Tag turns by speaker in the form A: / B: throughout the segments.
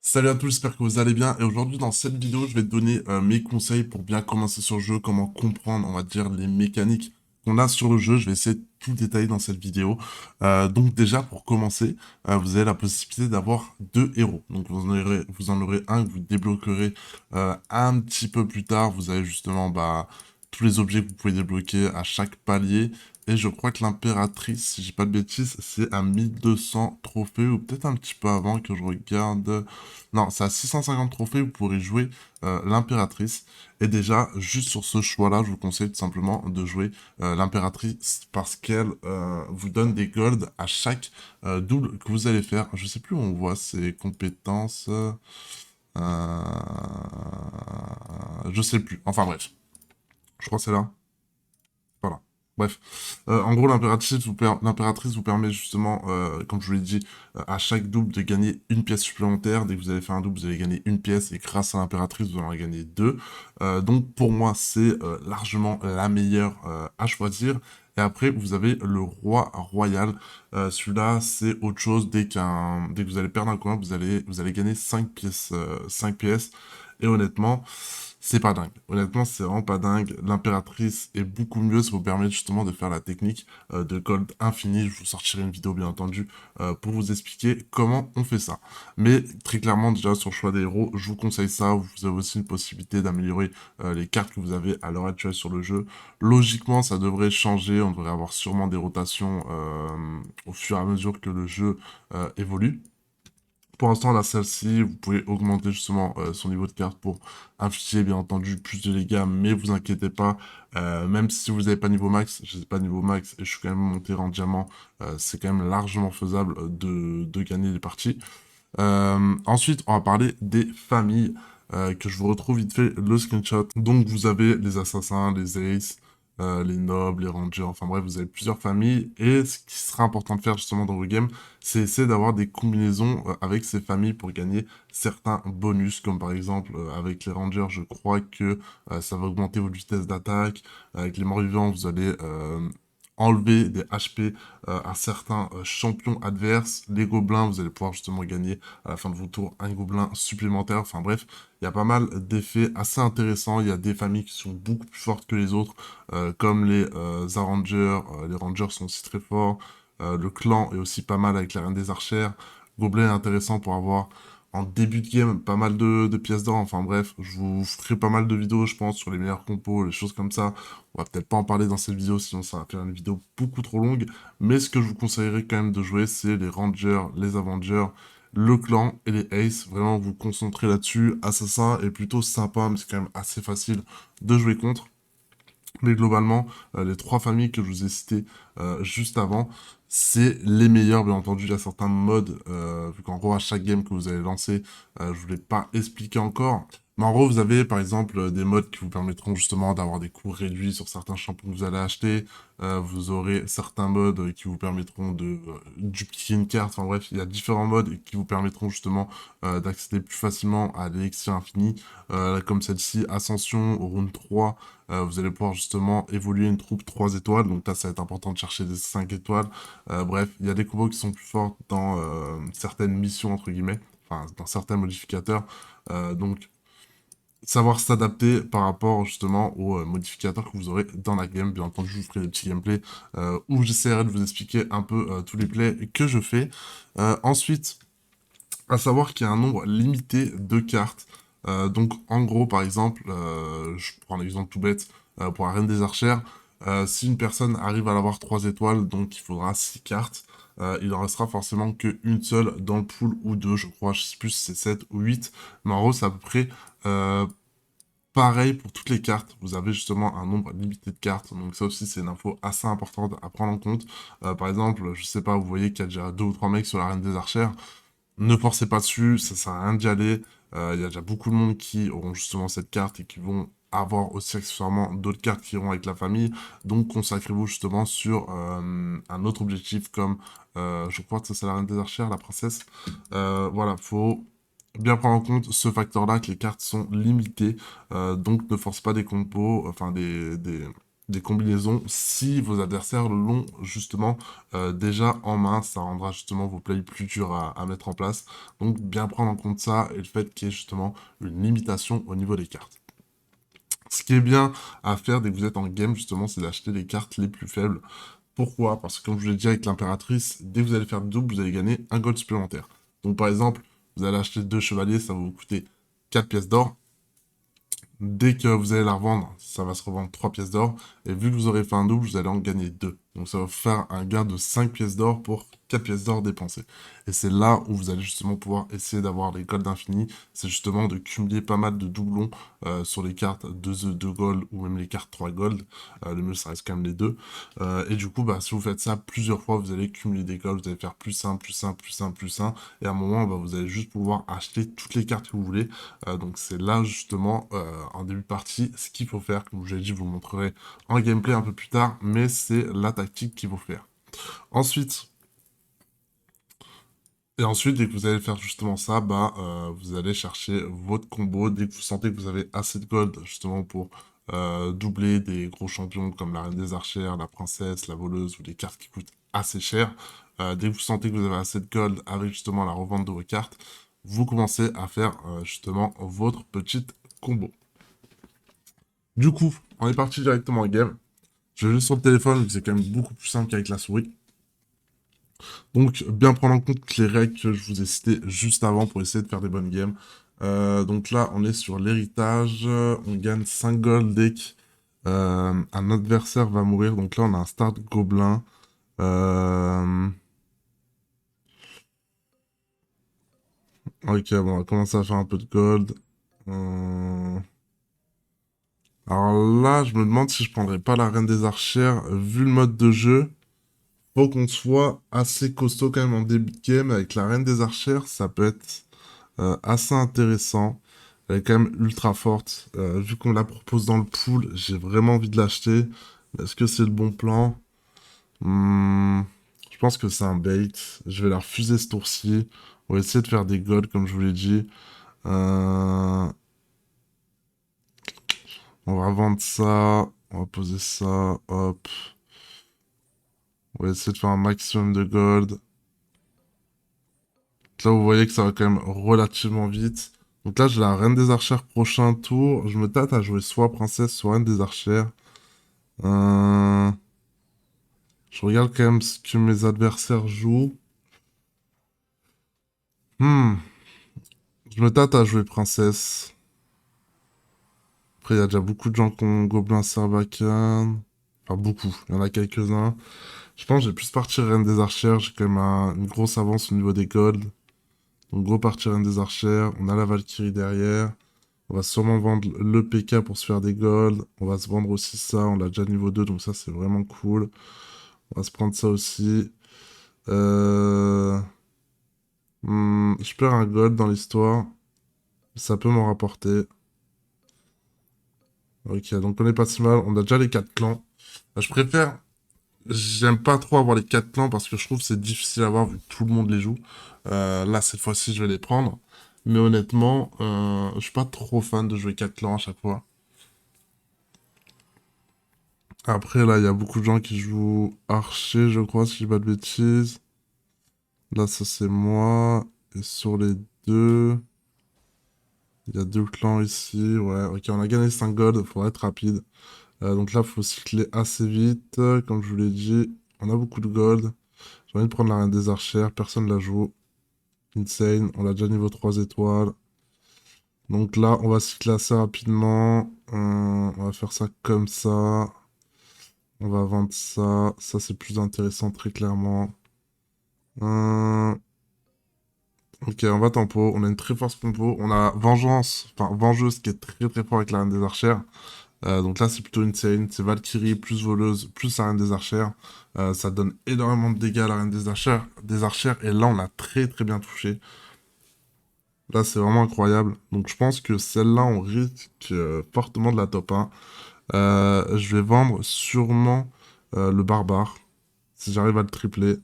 A: Salut à tous, j'espère que vous allez bien. Et aujourd'hui, dans cette vidéo, je vais te donner mes conseils pour bien commencer sur le jeu, comment comprendre, on va dire, les mécaniques qu'on a sur le jeu. Je vais essayer de tout détailler dans cette vidéo. Donc déjà, pour commencer, vous avez la possibilité d'avoir deux héros. Donc vous en aurez un que vous débloquerez un petit peu plus tard. Vous avez justement tous les objets que vous pouvez débloquer à chaque palier. Et je crois que l'impératrice, si j'ai pas de bêtises, c'est à 1200 trophées, ou peut-être un petit peu avant que je regarde. Non, c'est à 650 trophées, vous pourrez jouer l'impératrice. Et déjà, juste sur ce choix-là, je vous conseille tout simplement de jouer l'impératrice parce qu'elle vous donne des golds à chaque double que vous allez faire. Je sais plus où on voit ses compétences. Je sais plus. Enfin bref, je crois que c'est là. Voilà. Bref. En gros, l'impératrice vous permet justement, comme je vous l'ai dit, à chaque double de gagner une pièce supplémentaire. Dès que vous allez faire un double, vous allez gagner une pièce et grâce à l'impératrice, vous en allez gagner deux. Donc pour moi, c'est largement la meilleure à choisir. Et après, vous avez le roi royal. Celui-là, c'est autre chose. Dès que vous allez perdre un combat, vous allez gagner 5 pièces, 5 pièces. Et honnêtement, c'est pas dingue. Honnêtement, c'est vraiment pas dingue. L'impératrice est beaucoup mieux. Ça vous permet justement de faire la technique de gold infini. Je vous sortirai une vidéo, bien entendu, pour vous expliquer comment on fait ça. Mais très clairement, déjà sur le choix des héros, je vous conseille ça. Vous avez aussi une possibilité d'améliorer les cartes que vous avez à l'heure actuelle sur le jeu. Logiquement, ça devrait changer. On devrait avoir sûrement des rotations au fur et à mesure que le jeu évolue. Pour l'instant, là, celle-ci, vous pouvez augmenter justement son niveau de carte pour infliger, bien entendu, plus de dégâts, mais vous inquiétez pas, même si vous n'avez pas niveau max, je n'ai pas niveau max et je suis quand même monté en diamant, c'est quand même largement faisable de gagner des parties. Ensuite, on va parler des familles, que je vous retrouve vite fait le screenshot. Donc, vous avez les assassins, les aces, les nobles, les rangers, enfin bref, vous avez plusieurs familles. Et ce qui sera important de faire justement dans vos games, c'est essayer d'avoir des combinaisons avec ces familles pour gagner certains bonus, comme par exemple avec les rangers, je crois que ça va augmenter votre vitesse d'attaque. Avec les morts-vivants, vous allez enlever des HP à certains champions adverses. Les gobelins, vous allez pouvoir justement gagner à la fin de vos tours un gobelin supplémentaire. Enfin bref, il y a pas mal d'effets assez intéressants. Il y a des familles qui sont beaucoup plus fortes que les autres, comme les Arrangers. Les Rangers sont aussi très forts. Le clan est aussi pas mal avec la Reine des Archères. Gobelin est intéressant pour avoir en début de game pas mal de pièces d'or. Enfin bref, je vous ferai pas mal de vidéos, je pense, sur les meilleurs compos, les choses comme ça. On va peut-être pas en parler dans cette vidéo, sinon ça va faire une vidéo beaucoup trop longue. Mais ce que je vous conseillerais quand même de jouer, c'est les Rangers, les Avengers, le clan et les Aces. Vraiment, vous concentrez là-dessus. Assassin est plutôt sympa, mais c'est quand même assez facile de jouer contre. Mais globalement, les trois familles que je vous ai citées juste avant, c'est les meilleures, bien entendu. Il y a certains modes, vu qu'en gros, à chaque game que vous allez lancer, je ne vous l'ai pas expliqué encore. Mais en gros, vous avez par exemple des modes qui vous permettront justement d'avoir des coûts réduits sur certains champions que vous allez acheter. Vous aurez certains modes qui vous permettront de dupliquer une carte. Enfin bref, il y a différents modes qui vous permettront justement d'accéder plus facilement à l'élixir infini. Comme celle-ci, Ascension, au round 3. Vous allez pouvoir justement évoluer une troupe 3 étoiles, donc là ça va être important de chercher des 5 étoiles. Bref, il y a des combos qui sont plus forts dans certaines missions, entre guillemets, enfin dans certains modificateurs. Donc savoir s'adapter par rapport justement aux modificateurs que vous aurez dans la game. Bien entendu, je vous ferai des petits gameplays où j'essaierai de vous expliquer un peu tous les plays que je fais. Ensuite, à savoir qu'il y a un nombre limité de cartes. Donc, en gros, par exemple, je prends un exemple tout bête, pour la Reine des Archères, si une personne arrive à l'avoir 3 étoiles, donc il faudra 6 cartes, il en restera forcément qu'une seule dans le pool ou deux, je crois, je sais plus si c'est 7 ou 8, mais en gros, c'est à peu près pareil pour toutes les cartes. Vous avez justement un nombre limité de cartes, donc ça aussi, c'est une info assez importante à prendre en compte. Par exemple, je sais pas, vous voyez qu'il y a déjà 2 ou 3 mecs sur la Reine des Archères, ne forcez pas dessus, ça sert à rien d'y aller. Il y a déjà beaucoup de monde qui auront justement cette carte et qui vont avoir aussi accessoirement d'autres cartes qui iront avec la famille. Donc consacrez-vous justement sur un autre objectif comme, je crois que ça, c'est la Reine des Archères, la princesse. Voilà, faut bien prendre en compte ce facteur-là, que les cartes sont limitées. Donc ne force pas des compos, enfin des combinaisons si vos adversaires l'ont justement déjà en main. Ça rendra justement vos plays plus durs à mettre en place. Donc bien prendre en compte ça et le fait qu'il y ait justement une limitation au niveau des cartes. Ce qui est bien à faire dès que vous êtes en game, justement, c'est d'acheter les cartes les plus faibles. Pourquoi? Parce que comme je vous l'ai dit avec l'impératrice, dès que vous allez faire double, vous allez gagner un gold supplémentaire. Donc par exemple, vous allez acheter 2 chevaliers, ça va vous coûter 4 pièces d'or. Dès que vous allez la revendre, ça va se revendre 3 pièces d'or. Et vu que vous aurez fait un double, vous allez en gagner 2. Donc ça va vous faire un gain de 5 pièces d'or pour 4 pièces d'or dépensées. Et c'est là où vous allez justement pouvoir essayer d'avoir les golds infinis. C'est justement de cumuler pas mal de doublons sur les cartes 2 gold ou même les cartes 3 gold. Le mieux, ça reste quand même les deux. Et du coup, bah, si vous faites ça plusieurs fois, vous allez cumuler des golds, vous allez faire plus 1, plus 1, plus 1, plus 1. Et à un moment, bah, vous allez juste pouvoir acheter toutes les cartes que vous voulez. Donc c'est là justement, en début de partie, ce qu'il faut faire. Comme je l'ai dit, je vous montrerai en gameplay un peu plus tard, mais c'est la tactique qu'il faut faire. Ensuite, dès que vous allez faire justement ça, bah, vous allez chercher votre combo. Dès que vous sentez que vous avez assez de gold justement pour doubler des gros champions comme la Reine des Archères, la Princesse, la Voleuse ou des cartes qui coûtent assez cher. Dès que vous sentez que vous avez assez de gold avec justement la revente de vos cartes, vous commencez à faire justement votre petite combo. Du coup, on est parti directement en game. Je vais juste sur le téléphone, vu que c'est quand même beaucoup plus simple qu'avec la souris. Donc, bien prendre en compte les règles que je vous ai citées juste avant pour essayer de faire des bonnes games. Donc là, on est sur l'héritage. On gagne 5 gold dès qu'un adversaire va mourir. Donc là, on a un start gobelin. Ok, bon, on va commencer à faire un peu de gold. Euh, Alors là, je me demande si je prendrais pas la Reine des Archères. Vu le mode de jeu, faut qu'on soit assez costaud quand même en début de game. Avec la Reine des Archères, ça peut être assez intéressant. Elle est quand même ultra forte. Vu qu'on la propose dans le pool, j'ai vraiment envie de l'acheter. Est-ce que c'est le bon plan? Hmm, je pense que c'est un bait. Je vais la refuser ce tour-ci. On va essayer de faire des golds, comme je vous l'ai dit. Euh, On va vendre ça. On va poser ça. Hop. On va essayer de faire un maximum de gold. Là, vous voyez que ça va quand même relativement vite. Donc là, j'ai la Reine des Archères prochain tour. Je me tâte à jouer soit Princesse, soit Reine des Archères. Euh, Je regarde quand même ce que mes adversaires jouent. Hmm. Je me tâte à jouer Princesse. Après, il y a déjà beaucoup de gens qui ont Gobelin Sarbacane. Enfin, beaucoup. Il y en a quelques-uns. Je pense que je vais plus partir Reine des Archères. J'ai quand même une grosse avance au niveau des golds. Donc, gros partir Reine des Archères. On a la Valkyrie derrière. On va sûrement vendre le PK pour se faire des golds. On va se vendre aussi ça. On l'a déjà niveau 2, donc ça, c'est vraiment cool. On va se prendre ça aussi. Je perds un gold dans l'histoire. Ça peut m'en rapporter. Ok, donc on est pas si mal. On a déjà les 4 clans. Je préfère... J'aime pas trop avoir les 4 clans parce que je trouve que c'est difficile à avoir vu que tout le monde les joue. Là, cette fois-ci, je vais les prendre. Mais honnêtement, je suis pas trop fan de jouer 4 clans à chaque fois. Après, là, il y a beaucoup de gens qui jouent archer, je crois, si je dis pas de bêtises. Là, ça, c'est moi. Et sur les deux... Il y a 2 clans ici. Ouais, ok, on a gagné 5 gold. Faudra être rapide. Donc là, faut cycler assez vite. Comme je vous l'ai dit, on a beaucoup de gold. J'ai envie de prendre la Reine des Archères. Personne la joue. Insane. On a déjà niveau 3 étoiles. Donc là, on va cycler assez rapidement. On va faire ça comme ça. On va vendre ça. Ça, c'est plus intéressant, très clairement. Euh, Ok, on va tempo. On a une très forte compo. On a Vengeance, enfin Vengeuse qui est très très fort avec la Reine des Archères. Donc là, c'est plutôt insane. C'est Valkyrie plus Voleuse plus la Reine des Archères. Ça donne énormément de dégâts à la Reine des Archères. Et là, on a très très bien touché. Là, c'est vraiment incroyable. Donc je pense que celle-là, on risque fortement de la top 1. Je vais vendre sûrement le Barbare. Si j'arrive à le tripler.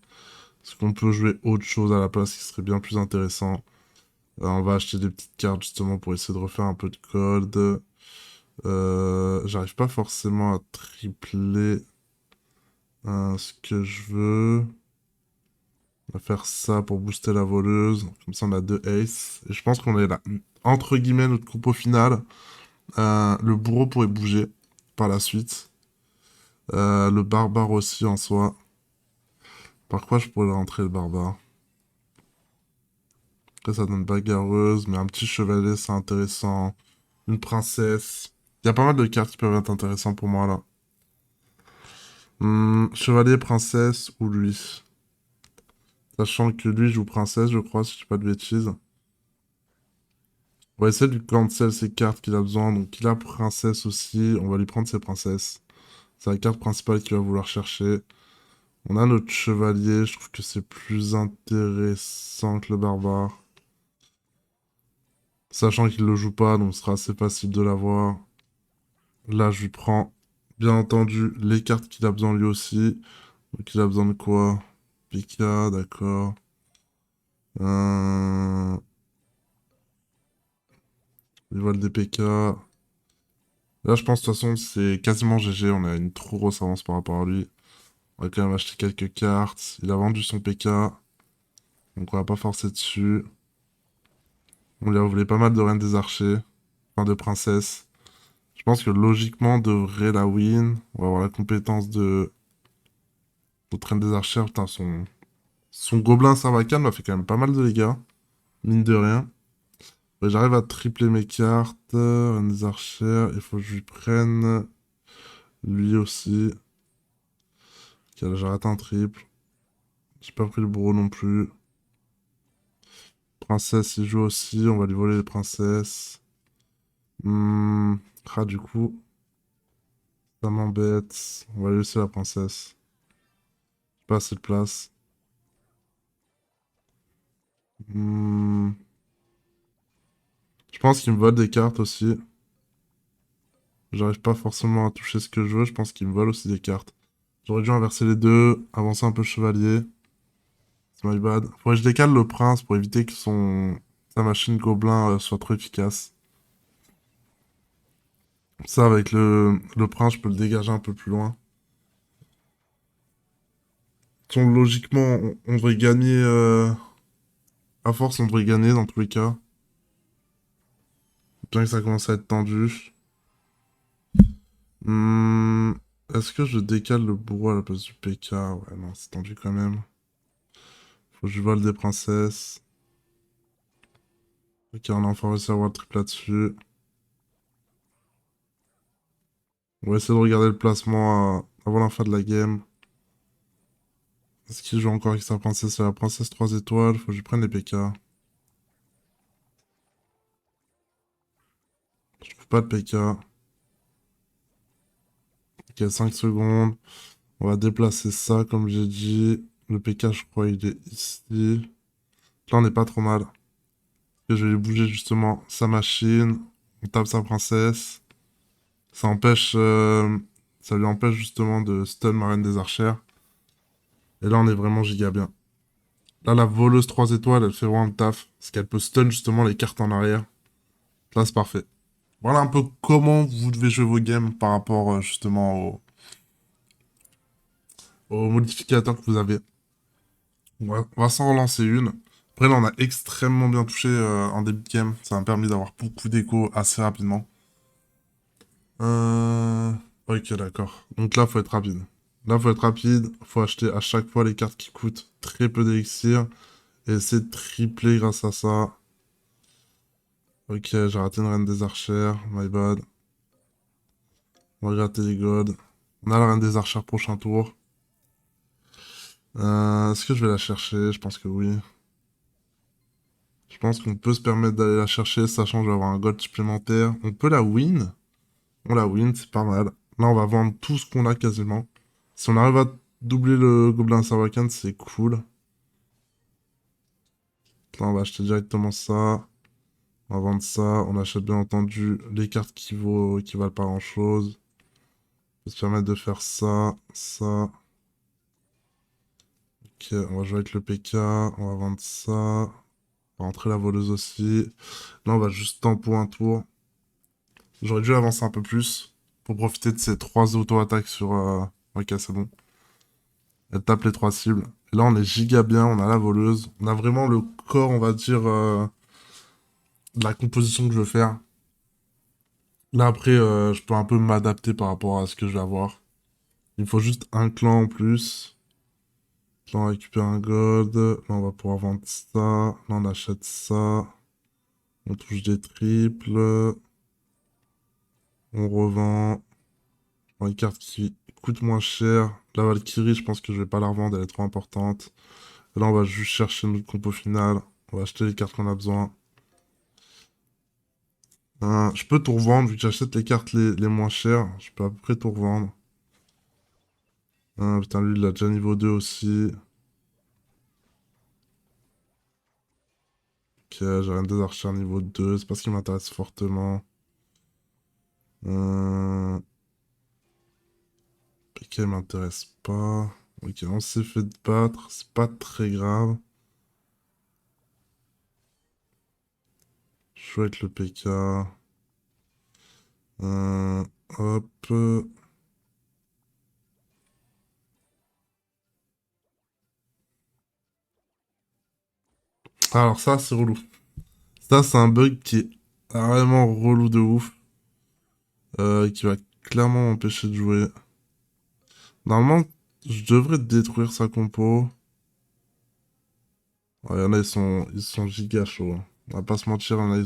A: Parce qu'on peut jouer autre chose à la place qui serait bien plus intéressant. On va acheter des petites cartes justement pour essayer de refaire un peu de gold. J'arrive pas forcément à tripler ce que je veux. On va faire ça pour booster la voleuse. Comme ça, on a deux aces. Et je pense qu'on est là. Entre guillemets, notre compo final. Le bourreau pourrait bouger par la suite. Le barbare aussi en soi. Par quoi je pourrais le rentrer le barbare? Après, ça donne bagarreuse, mais un petit chevalier, c'est intéressant. Une princesse. Il y a pas mal de cartes qui peuvent être intéressantes pour moi là. Chevalier, princesse ou lui? Sachant que lui joue princesse, je crois, si je dis pas de bêtises. On va essayer de lui cancel ses cartes qu'il a besoin. Donc, il a princesse aussi. On va lui prendre ses princesses. C'est la carte principale qu'il va vouloir chercher. On a notre chevalier. Je trouve que c'est plus intéressant que le barbare. Sachant qu'il le joue pas, donc ce sera assez facile de l'avoir. Là, je lui prends, bien entendu, les cartes qu'il a besoin lui aussi. Donc, il a besoin de quoi? Pika, d'accord. Euh... Il vole des PK. Là, je pense, de toute façon, c'est quasiment GG. On a une trop grosse avance par rapport à lui. On va quand même acheter quelques cartes. Il a vendu son PK. Donc, on va pas forcer dessus. On lui a volé pas mal de reines des archers. Enfin, de princesses. Je pense que logiquement, on devrait la win. On va avoir la compétence de notre reine des archers. Putain, son gobelin Sarbacane m'a fait quand même pas mal de dégâts. Mine de rien. Ouais, j'arrive à tripler mes cartes. Reine des archers. Il faut que je lui prenne lui aussi. Ok, là, j'ai raté un triple. J'ai pas pris le bourreau non plus. Princesse, il joue aussi. On va lui voler les princesses. Hmm. Ah, du coup, ça m'embête. On va lui laisser la princesse. Pas assez de place. Hmm. Je pense qu'il me vole des cartes aussi. J'arrive pas forcément à toucher ce que je veux. Je pense qu'il me vole aussi des cartes. J'aurais dû inverser les deux. Avancer un peu le chevalier. C'est my bad. Faudrait que je décale le prince pour éviter que sa machine gobelin soit trop efficace. Ça, avec le prince, je peux le dégager un peu plus loin. Donc, logiquement, on devrait gagner. À force, on devrait gagner dans tous les cas. Bien que ça commence à être tendu. Hmm, Est-ce que je décale le bourreau à la place du PK? Ouais, non, c'est tendu quand même. Faut que je vole des princesses. Ok, on a enfin réussi à avoir le triple là-dessus. On va essayer de regarder le placement avant la fin de la game. Est-ce qu'il joue encore avec sa princesse? C'est la princesse 3 étoiles. Faut que je lui prenne les PK. Je trouve pas de PK. Ok, 5 secondes. On va déplacer ça, comme j'ai dit. Le PK, je crois, il est ici. Là, on n'est pas trop mal. Et je vais bouger justement sa machine. On tape sa princesse. Ça empêche... ça lui empêche justement de stun ma reine des archères. Et là, on est vraiment giga bien. Là, la voleuse 3 étoiles, elle fait vraiment le taf. Parce qu'elle peut stun justement les cartes en arrière. Là, c'est parfait. Voilà un peu comment vous devez jouer vos games par rapport justement aux modificateurs que vous avez. On va s'en relancer une. Après, là, on a extrêmement bien touché en début de game. Ça m'a permis d'avoir beaucoup d'écho assez rapidement. Euh... Ok, d'accord. Donc là, faut être rapide. Là, faut être rapide. Faut acheter à chaque fois les cartes qui coûtent très peu d'élixir. Et essayer de tripler grâce à ça. Ok, j'ai raté une reine des archères. My bad. On va gratter les gods. On a la reine des archères prochain tour. Est-ce que je vais la chercher? Je pense que oui. Je pense qu'on peut se permettre d'aller la chercher, sachant que je vais avoir un god supplémentaire. On peut la win. On la win, c'est pas mal. Là, on va vendre tout ce qu'on a quasiment. Si on arrive à doubler le gobelin Sarwakan, c'est cool. Là, on va acheter directement ça. On va vendre ça. On achète bien entendu les cartes qui valent pas grand-chose. On peut se permettre de faire ça, ça. Ok, on va jouer avec le PK. On va vendre ça. On va rentrer la voleuse aussi. Là, on va juste tempo un tour. J'aurais dû avancer un peu plus pour profiter de ces 3 auto-attaques sur... Ok, c'est bon. Elle tape les 3 cibles. Et là, on est giga bien, on a la voleuse. On a vraiment le corps, on va dire, de la composition que je veux faire. Là, après, je peux un peu m'adapter par rapport à ce que je vais avoir. Il me faut juste un clan en plus. Là, on récupère un gold. Là, on va pouvoir vendre ça. Là, on achète ça. On touche des triples. On revend. Dans les cartes qui coûtent moins cher. La Valkyrie, je pense que je vais pas la revendre, elle est trop importante. Et là, on va juste chercher notre compo final. On va acheter les cartes qu'on a besoin. Je peux tout revendre, vu que j'achète les cartes les moins chères. Je peux à peu près tout revendre. Putain, lui, il a déjà niveau 2 aussi. Ok, j'ai rien des archers niveau 2. C'est pas ce qui m'intéresse fortement. PK m'intéresse pas. Ok, on s'est fait battre. C'est pas très grave. Chouette le PK. Hop. Alors ça, c'est relou. Ça, c'est un bug qui est vraiment relou de ouf. Qui va clairement m'empêcher de jouer. Normalement, je devrais détruire sa compo. Ouais, y en a, ils sont giga chauds, hein. On va pas se mentir, y en a,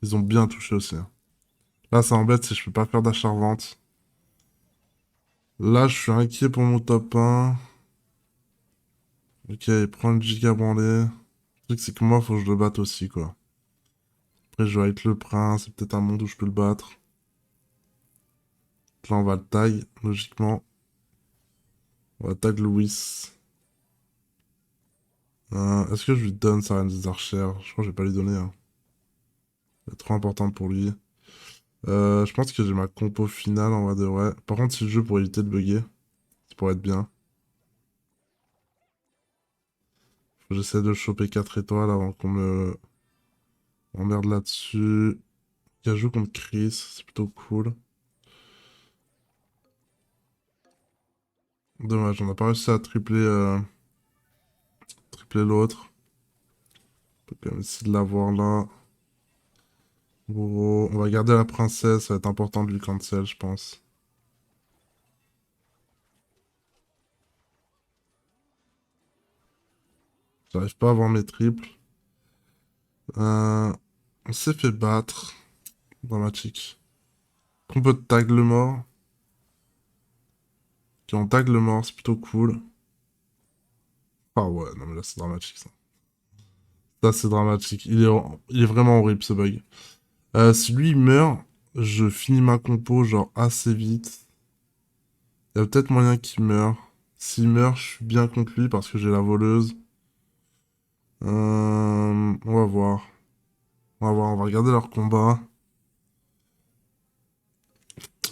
A: ils ont bien touché aussi, hein. Là, ça embête si je peux pas faire d'achat-revente. Là, je suis inquiet pour mon top 1. Ok, il prend une giga branlée. Le truc, c'est que moi, faut que je le batte aussi, quoi. Après, je vais avec le prince, c'est peut-être un monde où je peux le battre. Là, on va le tag, logiquement. On va tag Louis. Est-ce que je lui donne sa reine des archères? Je crois que je vais pas lui donner, hein. Elle est trop importante pour lui. Je pense que j'ai ma compo finale en vrai de vrai. Par contre, si le jeu pour éviter de bugger, ça pourrait être bien. Faut que j'essaie de choper 4 étoiles avant qu'on me emmerde là-dessus. Il joue contre Chris, c'est plutôt cool. Dommage, on n'a pas réussi à tripler l'autre. On peut quand même essayer de l'avoir là. Gros, on va garder la princesse, ça va être important de lui cancel, je pense. J'arrive pas à avoir mes triples. Euh, on s'est fait battre. Dramatique. On peut tag le mort. Ok, on tag le mort, c'est plutôt cool. Ah ouais, non mais là c'est dramatique ça. Ça c'est dramatique. Il est vraiment horrible ce bug. Si lui il meurt, je finis ma compo genre assez vite. Il y a peut-être moyen qu'il meure. S'il meurt, je suis bien contre lui parce que j'ai la voleuse. On va voir. On va voir, on va regarder leur combat.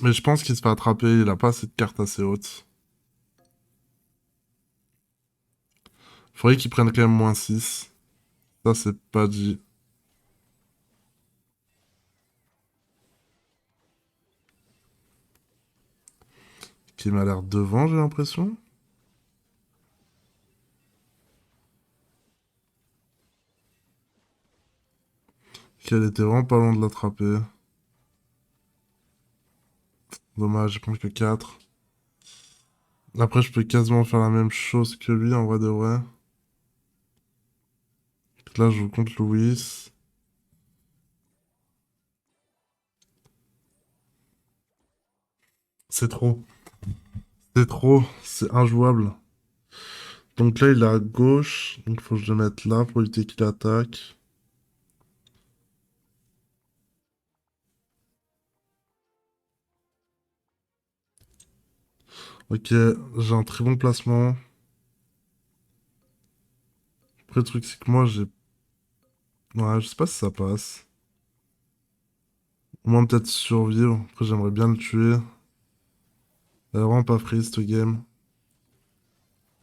A: Mais je pense qu'il se fait attraper, il a pas assez de cartes assez hautes. Faudrait qu'il prenne quand même -6. Ça c'est pas dit. Qui m'a l'air devant, j'ai l'impression. Qu'elle était vraiment pas loin de l'attraper. Dommage, j'ai pris que 4. Après, je peux quasiment faire la même chose que lui, en vrai de vrai. Là, je joue contre Louis. C'est trop. C'est trop. C'est injouable. Donc là, il est à gauche. Donc, il faut que je le mette là pour éviter qu'il attaque. Ok, j'ai un très bon placement. Après, le truc, c'est que moi, j'ai... Ouais, je sais pas si ça passe. Au moins, peut-être survivre. Après, j'aimerais bien le tuer. Elle est vraiment pas prise, cette game.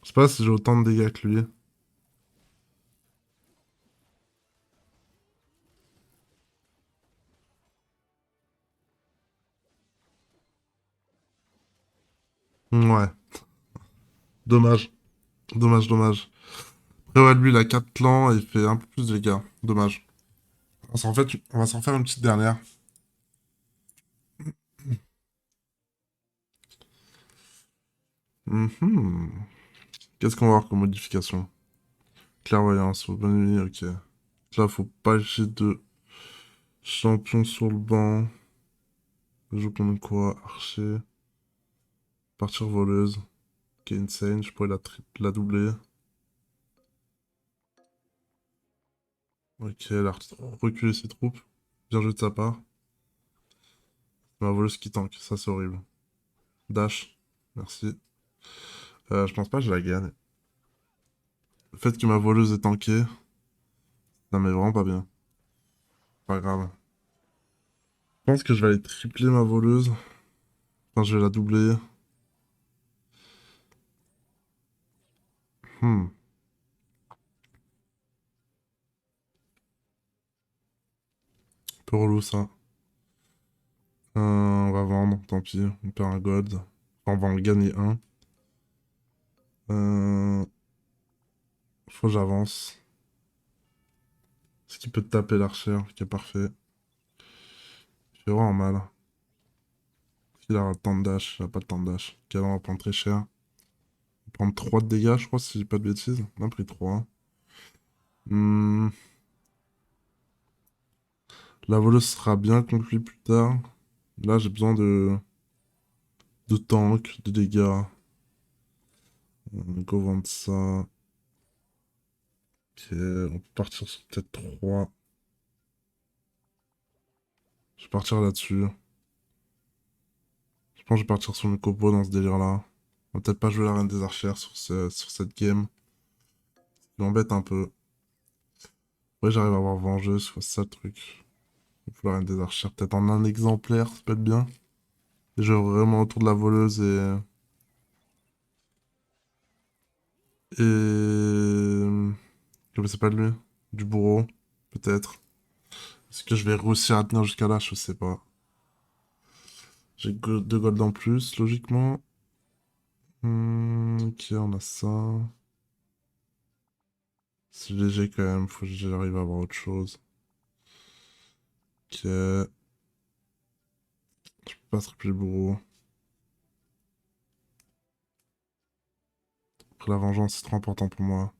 A: Je sais pas si j'ai autant de dégâts que lui. Ouais, dommage. Dommage, dommage. Après, ouais, lui, il a 4 clans et il fait un peu plus de dégâts. Dommage. On va s'en faire une petite dernière. Mhm. Qu'est-ce qu'on va avoir comme modification? Clairvoyance, bonne nuit, ok. Là, faut pas j'ai de champion sur le banc. Je joue comme quoi? Archer. Partir voleuse. Ok, insane. Je pourrais la doubler. Ok, elle a reculé ses troupes. Bien joué de sa part. Ma voleuse qui tank, ça c'est horrible. Dash. Merci. Je pense pas que je la gagne. Le fait que ma voleuse est tankée, ça m'est vraiment pas bien. Pas grave. Je pense que je vais aller tripler ma voleuse. Enfin, je vais la doubler. Hmm. Un peu relou ça. On va vendre, tant pis. On perd un gold. Enfin, on va en gagner un. Faut que j'avance. Ce qui peut te taper l'archer, qui est parfait. Je fais vraiment mal. Il a le temps de dash, il a pas le temps de dash. Ok, là, on va prendre très cher. On va prendre 3 de dégâts, je crois, si je dis pas de bêtises. On a pris 3. Hmm. La voleuse sera bien conclue plus tard. Là, j'ai besoin de tank, de dégâts. Go vendre ça. Ok, on peut partir sur peut-être 3. Je vais partir là-dessus. Je pense que je vais partir sur mes copeaux dans ce délire-là. On va peut-être pas jouer la reine des archères sur cette game. Il m'embête un peu. Ouais, j'arrive à avoir vengeuse, c'est ça le truc. Il faut la reine des archères, peut-être en un exemplaire, ça peut être bien. Et je joue vraiment autour de la voleuse et... Comment ça s'appelle lui? Du bourreau, peut-être. Est-ce que je vais réussir à tenir jusqu'à là? Je sais pas. J'ai 2 gold en plus, logiquement. Ok, on a ça. C'est léger quand même, faut que j'arrive à avoir autre chose. Ok. Je peux pas tripler le bourreau. Après la vengeance, c'est trop important pour moi.